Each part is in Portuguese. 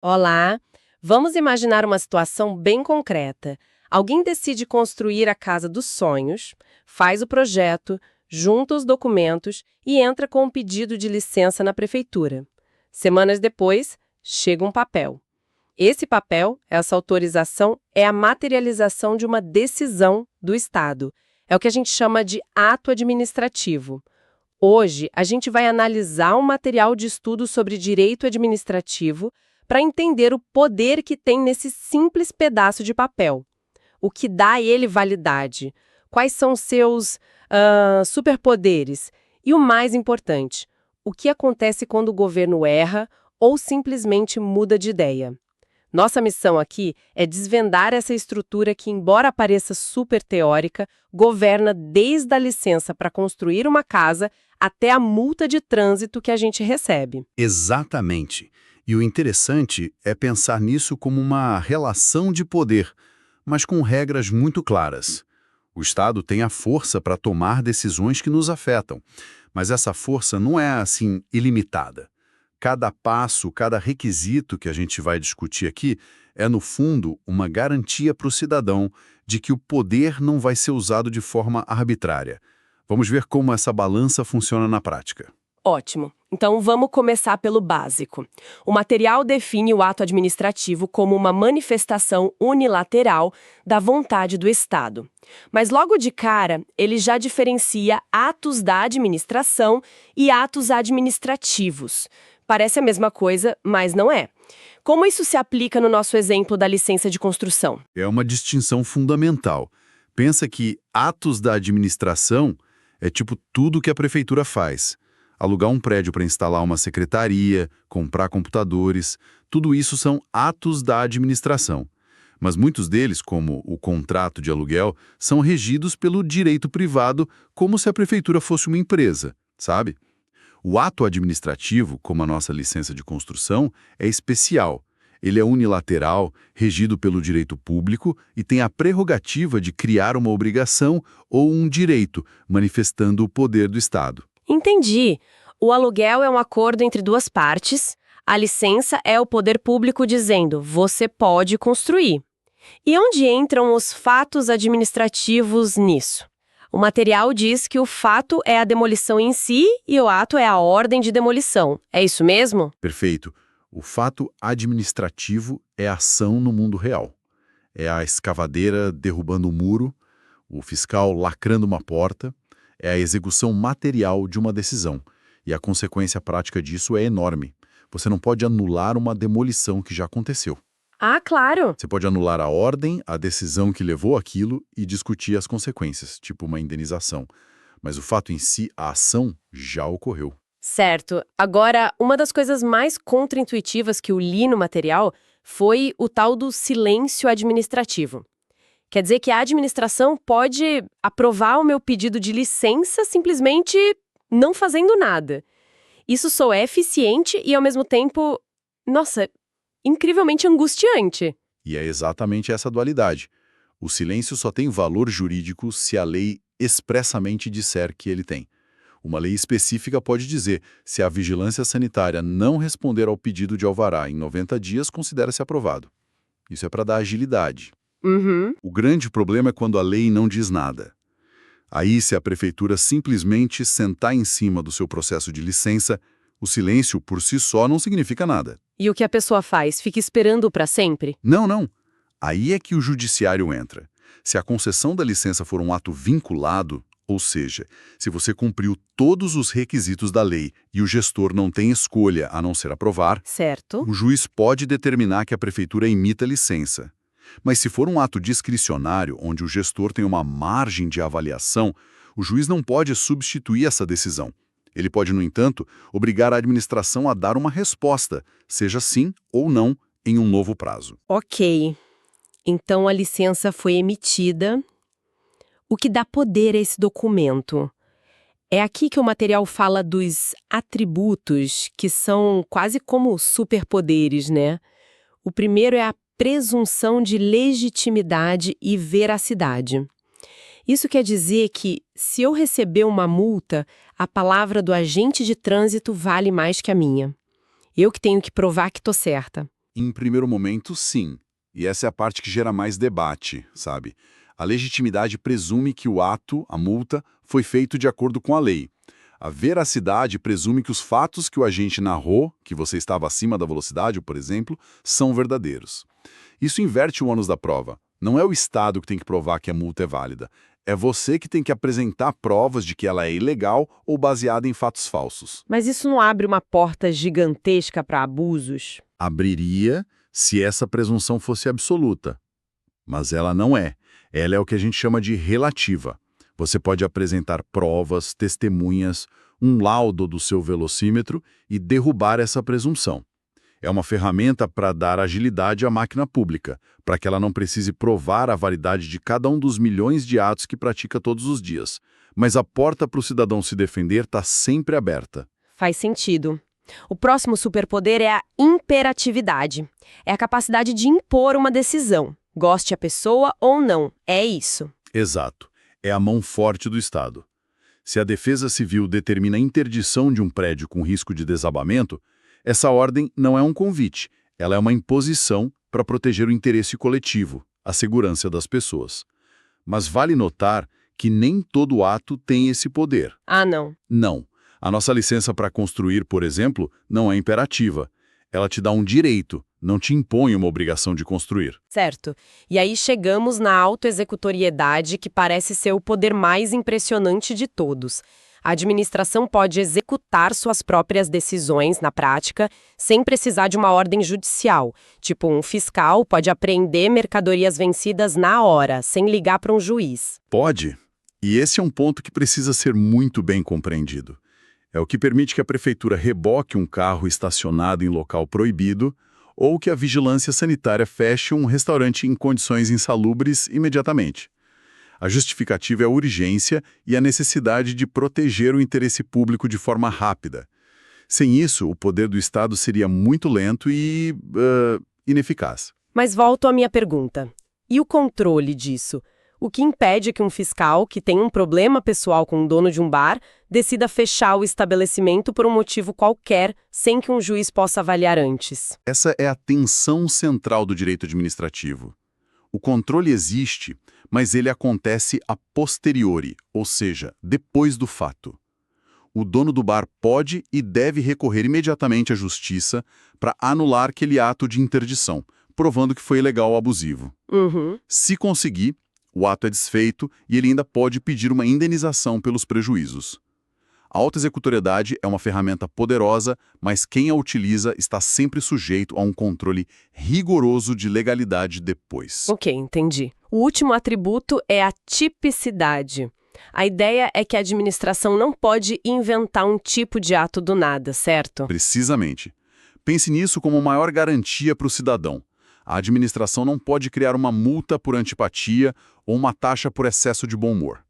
Olá! Vamos imaginar uma situação bem concreta. Alguém decide construir a casa dos sonhos, faz o projeto, junta os documentos e entra com um pedido de licença na prefeitura. Semanas depois, chega um papel. Esse papel, essa autorização, é a materialização de uma decisão do Estado. É o que a gente chama de ato administrativo. Hoje, a gente vai analisar um material de estudo sobre direito administrativo para entender o poder que tem nesse simples pedaço de papel. O que dá a ele validade? Quais são seus superpoderes? E o mais importante, o que acontece quando o governo erra ou simplesmente muda de ideia? Nossa missão aqui é desvendar essa estrutura que, embora pareça super teórica, governa desde a licença para construir uma casa até a multa de trânsito que a gente recebe. Exatamente. E o interessante é pensar nisso como uma relação de poder, mas com regras muito claras. O Estado tem a força para tomar decisões que nos afetam, mas essa força não é, assim, ilimitada. Cada passo, cada requisito que a gente vai discutir aqui é, no fundo, uma garantia para o cidadão de que o poder não vai ser usado de forma arbitrária. Vamos ver como essa balança funciona na prática. Ótimo. Então vamos começar pelo básico. O material define o ato administrativo como uma manifestação unilateral da vontade do Estado. Mas logo de cara, ele já diferencia atos da administração e atos administrativos. Parece a mesma coisa, mas não é. Como isso se aplica no nosso exemplo da licença de construção? É uma distinção fundamental. Pensa que atos da administração é tipo tudo que a prefeitura faz. Alugar um prédio para instalar uma secretaria, comprar computadores, tudo isso são atos da administração. Mas muitos deles, como o contrato de aluguel, são regidos pelo direito privado como se a prefeitura fosse uma empresa, sabe? O ato administrativo, como a nossa licença de construção, é especial. Ele é unilateral, regido pelo direito público e tem a prerrogativa de criar uma obrigação ou um direito, manifestando o poder do Estado. Entendi. O aluguel é um acordo entre duas partes. A licença é o poder público dizendo, você pode construir. E onde entram os fatos administrativos nisso? O material diz que o fato é a demolição em si e o ato é a ordem de demolição. É isso mesmo? Perfeito. O fato administrativo é a ação no mundo real. É a escavadeira derrubando um muro, o fiscal lacrando uma porta, é a execução material de uma decisão. E a consequência prática disso é enorme. Você não pode anular uma demolição que já aconteceu. Ah, claro! Você pode anular a ordem, a decisão que levou aquilo e discutir as consequências, tipo uma indenização. Mas o fato em si, a ação, já ocorreu. Certo. Agora, uma das coisas mais contraintuitivas que eu li no material foi o tal do silêncio administrativo. Quer dizer que a administração pode aprovar o meu pedido de licença simplesmente não fazendo nada. Isso só é eficiente e, ao mesmo tempo, nossa, incrivelmente angustiante. E é exatamente essa dualidade. O silêncio só tem valor jurídico se a lei expressamente disser que ele tem. Uma lei específica pode dizer, se a vigilância sanitária não responder ao pedido de alvará em 90 dias, considera-se aprovado. Isso é para dar agilidade. Uhum. O grande problema é quando a lei não diz nada. Aí, se a prefeitura simplesmente sentar em cima do seu processo de licença, o silêncio por si só não significa nada. E o que a pessoa faz? Fica esperando para sempre? Não. Aí é que o judiciário entra. Se a concessão da licença for um ato vinculado, ou seja, se você cumpriu todos os requisitos da lei e o gestor não tem escolha a não ser aprovar, Certo. o juiz pode determinar que a prefeitura emita licença. Mas se for um ato discricionário, onde o gestor tem uma margem de avaliação, o juiz não pode substituir essa decisão. Ele pode, no entanto, obrigar a administração a dar uma resposta, seja sim ou não, em um novo prazo. Ok. Então a licença foi emitida. O que dá poder a esse documento? É aqui que o material fala dos atributos, que são quase como superpoderes, né? O primeiro é a presunção de legitimidade e veracidade. Isso quer dizer que, se eu receber uma multa, a palavra do agente de trânsito vale mais que a minha. Eu que tenho que provar que estou certa. Em primeiro momento, sim. E essa é a parte que gera mais debate, sabe? A legitimidade presume que o ato, a multa, foi feito de acordo com a lei. A veracidade presume que os fatos que o agente narrou, que você estava acima da velocidade, por exemplo, são verdadeiros. Isso inverte o ônus da prova. Não é o Estado que tem que provar que a multa é válida. É você que tem que apresentar provas de que ela é ilegal ou baseada em fatos falsos. Mas isso não abre uma porta gigantesca para abusos? Abriria se essa presunção fosse absoluta. Mas ela não é. Ela é o que a gente chama de relativa. Você pode apresentar provas, testemunhas, um laudo do seu velocímetro e derrubar essa presunção. É uma ferramenta para dar agilidade à máquina pública, para que ela não precise provar a validade de cada um dos milhões de atos que pratica todos os dias. Mas a porta para o cidadão se defender está sempre aberta. Faz sentido. O próximo superpoder é a imperatividade. É a capacidade de impor uma decisão. Goste a pessoa ou não. É isso. Exato. É a mão forte do Estado. Se a Defesa Civil determina a interdição de um prédio com risco de desabamento, essa ordem não é um convite, ela é uma imposição para proteger o interesse coletivo, a segurança das pessoas. Mas vale notar que nem todo ato tem esse poder. Ah, não. Não. A nossa licença para construir, por exemplo, não é imperativa. Ela te dá um direito, não te impõe uma obrigação de construir. Certo. E aí chegamos na autoexecutoriedade, que parece ser o poder mais impressionante de todos. A administração pode executar suas próprias decisões na prática, sem precisar de uma ordem judicial. Tipo, um fiscal pode apreender mercadorias vencidas na hora, sem ligar para um juiz. Pode. E esse é um ponto que precisa ser muito bem compreendido. É o que permite que a prefeitura reboque um carro estacionado em local proibido ou que a vigilância sanitária feche um restaurante em condições insalubres imediatamente. A justificativa é a urgência e a necessidade de proteger o interesse público de forma rápida. Sem isso, o poder do Estado seria muito lento e ineficaz. Mas volto à minha pergunta. E o controle disso? O que impede que um fiscal, que tem um problema pessoal com o dono de um bar, decida fechar o estabelecimento por um motivo qualquer, sem que um juiz possa avaliar antes? Essa é a tensão central do direito administrativo. O controle existe, mas ele acontece a posteriori, ou seja, depois do fato. O dono do bar pode e deve recorrer imediatamente à justiça para anular aquele ato de interdição, provando que foi ilegal ou abusivo. Se conseguir, o ato é desfeito e ele ainda pode pedir uma indenização pelos prejuízos. A autoexecutoriedade é uma ferramenta poderosa, mas quem a utiliza está sempre sujeito a um controle rigoroso de legalidade depois. Ok, entendi. O último atributo é a tipicidade. A ideia é que a administração não pode inventar um tipo de ato do nada, certo? Precisamente. Pense nisso como maior garantia para o cidadão. A administração não pode criar uma multa por antipatia ou uma taxa por excesso de bom humor.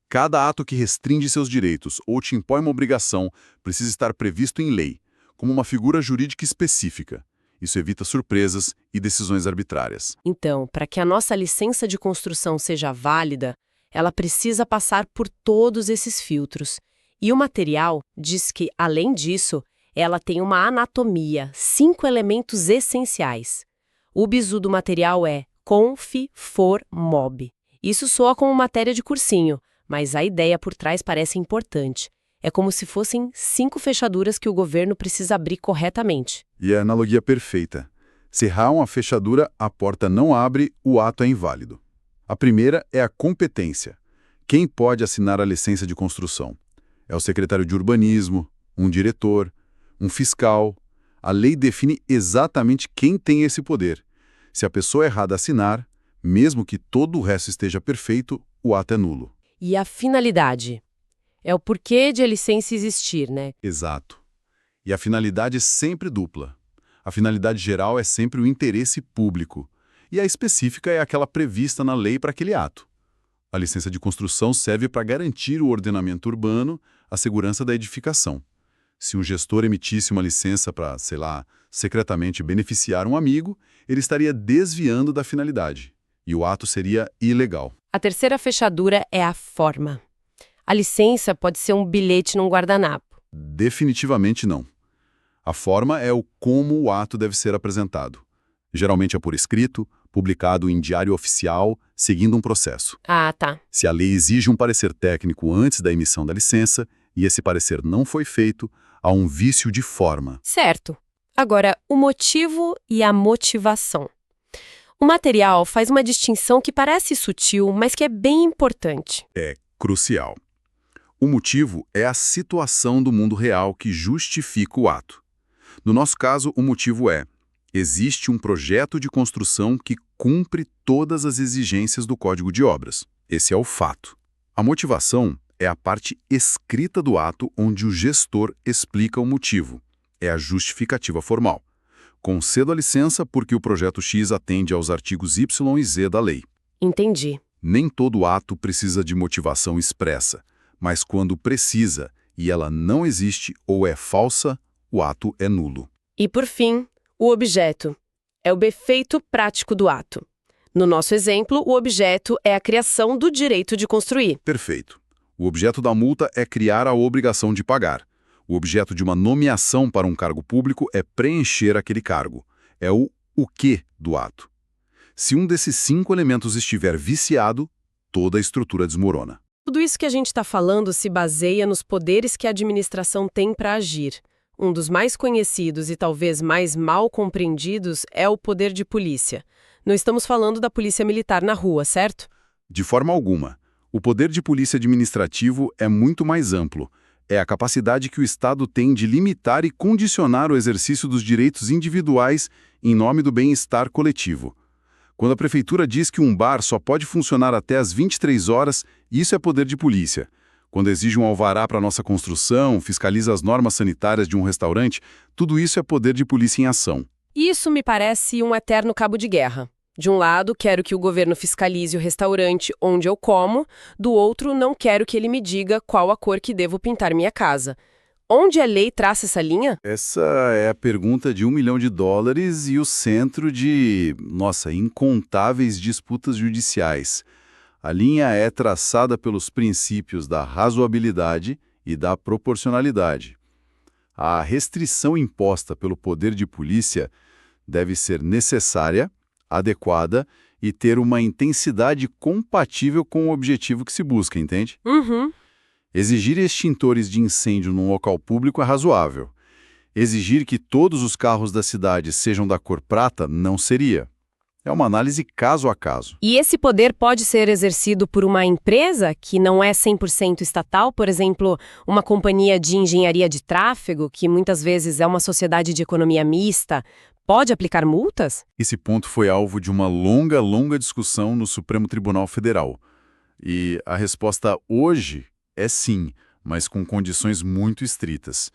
Cada ato que restringe seus direitos ou te impõe uma obrigação precisa estar previsto em lei, como uma figura jurídica específica. Isso evita surpresas e decisões arbitrárias. Então, para que a nossa licença de construção seja válida, ela precisa passar por todos esses filtros. E o material diz que, além disso, ela tem uma anatomia, 5 elementos essenciais. O bizu do material é conf-for-mob. Isso soa como matéria de cursinho, mas a ideia por trás parece importante. É como se fossem 5 fechaduras que o governo precisa abrir corretamente. E a analogia perfeita. Se errar uma fechadura, a porta não abre, o ato é inválido. A primeira é a competência. Quem pode assinar a licença de construção? É o secretário de urbanismo, um diretor, um fiscal. A lei define exatamente quem tem esse poder. Se a pessoa errada assinar, mesmo que todo o resto esteja perfeito, o ato é nulo. E a finalidade? É o porquê de a licença existir, né? Exato. E a finalidade é sempre dupla. A finalidade geral é sempre o interesse público. E a específica é aquela prevista na lei para aquele ato. A licença de construção serve para garantir o ordenamento urbano, a segurança da edificação. Se um gestor emitisse uma licença para, sei lá, secretamente beneficiar um amigo, ele estaria desviando da finalidade. E o ato seria ilegal. A terceira fechadura é a forma. A licença pode ser um bilhete num guardanapo. Definitivamente não. A forma é o como o ato deve ser apresentado. Geralmente é por escrito, publicado em diário oficial, seguindo um processo. Ah, tá. Se a lei exige um parecer técnico antes da emissão da licença e esse parecer não foi feito, há um vício de forma. Certo. Agora, o motivo e a motivação. O material faz uma distinção que parece sutil, mas que é bem importante. É crucial. O motivo é a situação do mundo real que justifica o ato. No nosso caso, o motivo é: existe um projeto de construção que cumpre todas as exigências do Código de Obras. Esse é o fato. A motivação é a parte escrita do ato onde o gestor explica o motivo. É a justificativa formal. Concedo a licença porque o projeto X atende aos artigos Y e Z da lei. Entendi. Nem todo ato precisa de motivação expressa, mas quando precisa e ela não existe ou é falsa, o ato é nulo. E, por fim, o objeto. É o efeito prático do ato. No nosso exemplo, o objeto é a criação do direito de construir. Perfeito. O objeto da multa é criar a obrigação de pagar. O objeto de uma nomeação para um cargo público é preencher aquele cargo. É o quê do ato. Se um desses 5 elementos estiver viciado, toda a estrutura desmorona. Tudo isso que a gente está falando se baseia nos poderes que a administração tem para agir. Um dos mais conhecidos e talvez mais mal compreendidos é o poder de polícia. Não estamos falando da polícia militar na rua, certo? De forma alguma. O poder de polícia administrativo é muito mais amplo. É a capacidade que o Estado tem de limitar e condicionar o exercício dos direitos individuais em nome do bem-estar coletivo. Quando a prefeitura diz que um bar só pode funcionar até às 23 horas, isso é poder de polícia. Quando exige um alvará para nossa construção, fiscaliza as normas sanitárias de um restaurante, tudo isso é poder de polícia em ação. Isso me parece um eterno cabo de guerra. De um lado, quero que o governo fiscalize o restaurante onde eu como, do outro, não quero que ele me diga qual a cor que devo pintar minha casa. Onde a lei traça essa linha? Essa é a pergunta de $1 milhão e o centro de, incontáveis disputas judiciais. A linha é traçada pelos princípios da razoabilidade e da proporcionalidade. A restrição imposta pelo poder de polícia deve ser necessária, adequada e ter uma intensidade compatível com o objetivo que se busca, entende? Uhum. Exigir extintores de incêndio num local público é razoável. Exigir que todos os carros da cidade sejam da cor prata não seria. É uma análise caso a caso. E esse poder pode ser exercido por uma empresa que não é 100% estatal, por exemplo, uma companhia de engenharia de tráfego, que muitas vezes é uma sociedade de economia mista, pode aplicar multas? Esse ponto foi alvo de uma longa discussão no Supremo Tribunal Federal. E a resposta hoje é sim, mas com condições muito estritas.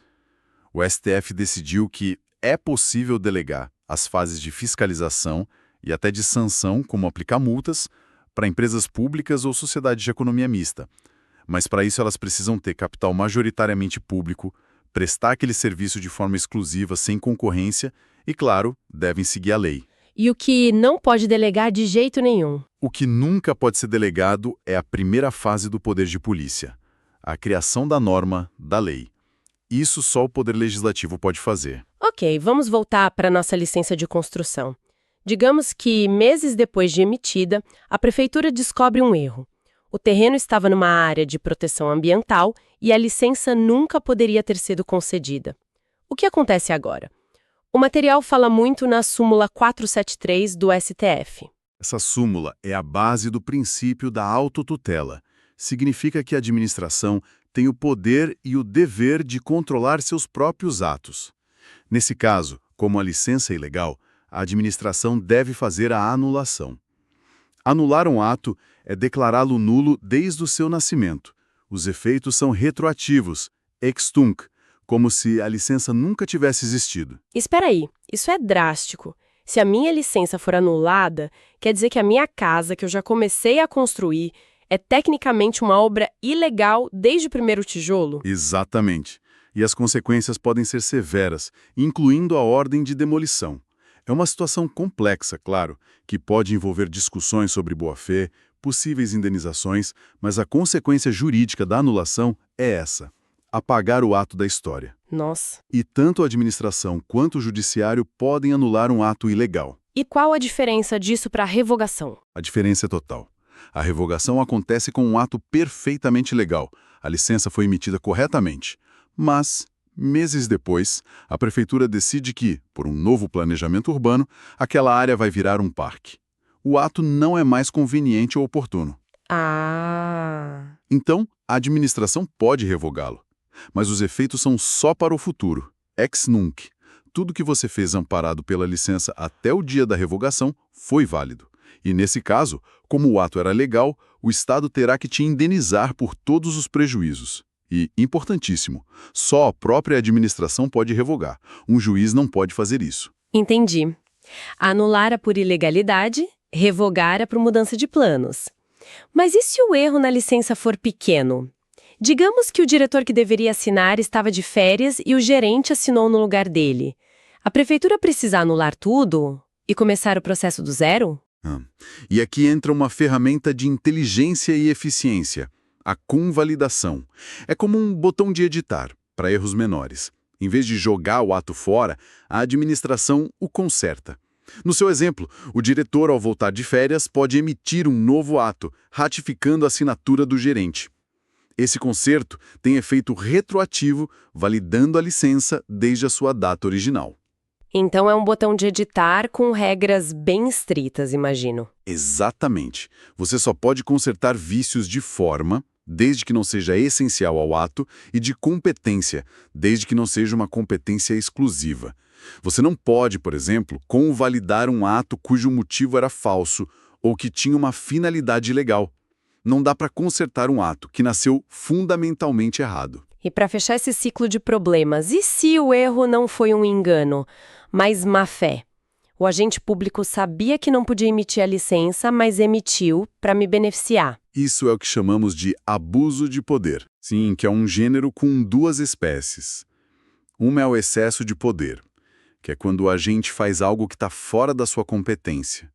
O STF decidiu que é possível delegar as fases de fiscalização e até de sanção, como aplicar multas, para empresas públicas ou sociedades de economia mista. Mas para isso elas precisam ter capital majoritariamente público, prestar aquele serviço de forma exclusiva, sem concorrência e, claro, devem seguir a lei. E o que não pode delegar de jeito nenhum? O que nunca pode ser delegado é a primeira fase do poder de polícia, a criação da norma, da lei. Isso só o Poder Legislativo pode fazer. Ok, vamos voltar para a nossa licença de construção. Digamos que, meses depois de emitida, a prefeitura descobre um erro. O terreno estava numa área de proteção ambiental e a licença nunca poderia ter sido concedida. O que acontece agora? O material fala muito na súmula 473 do STF. Essa súmula é a base do princípio da autotutela. Significa que a administração tem o poder e o dever de controlar seus próprios atos. Nesse caso, como a licença é ilegal, a administração deve fazer a anulação. Anular um ato é declará-lo nulo desde o seu nascimento. Os efeitos são retroativos, ex tunc, como se a licença nunca tivesse existido. Espera aí, isso é drástico. Se a minha licença for anulada, quer dizer que a minha casa, que eu já comecei a construir, é tecnicamente uma obra ilegal desde o primeiro tijolo? Exatamente. E as consequências podem ser severas, incluindo a ordem de demolição. É uma situação complexa, claro, que pode envolver discussões sobre boa-fé, possíveis indenizações, mas a consequência jurídica da anulação é essa: apagar o ato da história. Nossa. E tanto a administração quanto o judiciário podem anular um ato ilegal. E qual a diferença disso para a revogação? A diferença é total. A revogação acontece com um ato perfeitamente legal. A licença foi emitida corretamente. Mas, meses depois, a prefeitura decide que, por um novo planejamento urbano, aquela área vai virar um parque. O ato não é mais conveniente ou oportuno. Ah. Então, a administração pode revogá-lo. Mas os efeitos são só para o futuro. Ex nunc. Tudo que você fez amparado pela licença até o dia da revogação foi válido. E nesse caso, como o ato era legal, o Estado terá que te indenizar por todos os prejuízos. E, importantíssimo, só a própria administração pode revogar. Um juiz não pode fazer isso. Entendi. Anular a por ilegalidade, revogar a por mudança de planos. Mas e se o erro na licença for pequeno? Digamos que o diretor que deveria assinar estava de férias e o gerente assinou no lugar dele. A prefeitura precisa anular tudo e começar o processo do zero? E aqui entra uma ferramenta de inteligência e eficiência, a convalidação. É como um botão de editar, para erros menores. Em vez de jogar o ato fora, a administração o conserta. No seu exemplo, o diretor, ao voltar de férias, pode emitir um novo ato, ratificando a assinatura do gerente. Esse conserto tem efeito retroativo, validando a licença desde a sua data original. Então é um botão de editar com regras bem estritas, imagino. Exatamente. Você só pode consertar vícios de forma, desde que não seja essencial ao ato, e de competência, desde que não seja uma competência exclusiva. Você não pode, por exemplo, convalidar um ato cujo motivo era falso ou que tinha uma finalidade ilegal. Não dá para consertar um ato que nasceu fundamentalmente errado. E para fechar esse ciclo de problemas, e se o erro não foi um engano, mas má fé? O agente público sabia que não podia emitir a licença, mas emitiu para me beneficiar. Isso é o que chamamos de abuso de poder. Sim, que é um gênero com duas espécies. Uma é o excesso de poder, que é quando o agente faz algo que está fora da sua competência.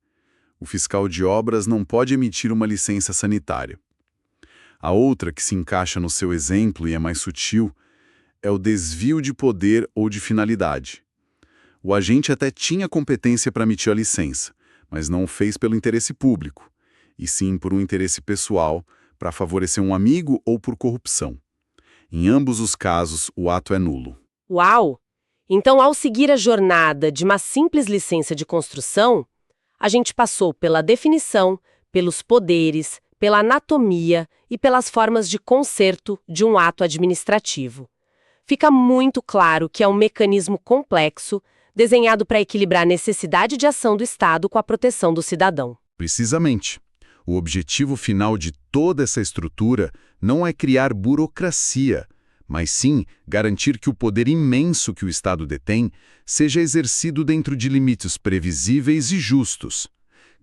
O fiscal de obras não pode emitir uma licença sanitária. A outra, que se encaixa no seu exemplo e é mais sutil, é o desvio de poder ou de finalidade. O agente até tinha competência para emitir a licença, mas não o fez pelo interesse público, e sim por um interesse pessoal, para favorecer um amigo ou por corrupção. Em ambos os casos, o ato é nulo. Uau! Então, ao seguir a jornada de uma simples licença de construção, a gente passou pela definição, pelos poderes, pela anatomia e pelas formas de conserto de um ato administrativo. Fica muito claro que é um mecanismo complexo, desenhado para equilibrar a necessidade de ação do Estado com a proteção do cidadão. Precisamente. O objetivo final de toda essa estrutura não é criar burocracia, mas sim garantir que o poder imenso que o Estado detém seja exercido dentro de limites previsíveis e justos.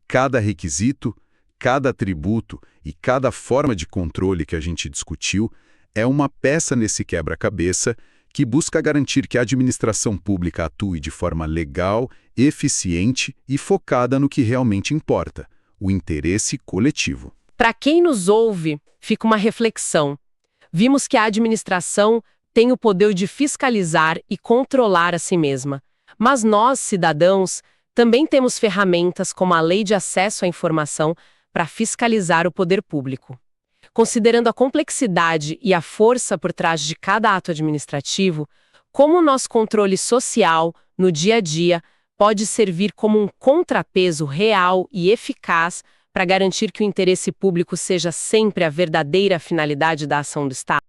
Cada requisito, cada atributo e cada forma de controle que a gente discutiu é uma peça nesse quebra-cabeça que busca garantir que a administração pública atue de forma legal, eficiente e focada no que realmente importa, o interesse coletivo. Para quem nos ouve, fica uma reflexão. Vimos que a administração tem o poder de fiscalizar e controlar a si mesma. Mas nós, cidadãos, também temos ferramentas como a Lei de Acesso à Informação para fiscalizar o poder público. Considerando a complexidade e a força por trás de cada ato administrativo, como o nosso controle social, no dia a dia, pode servir como um contrapeso real e eficaz para garantir que o interesse público seja sempre a verdadeira finalidade da ação do Estado?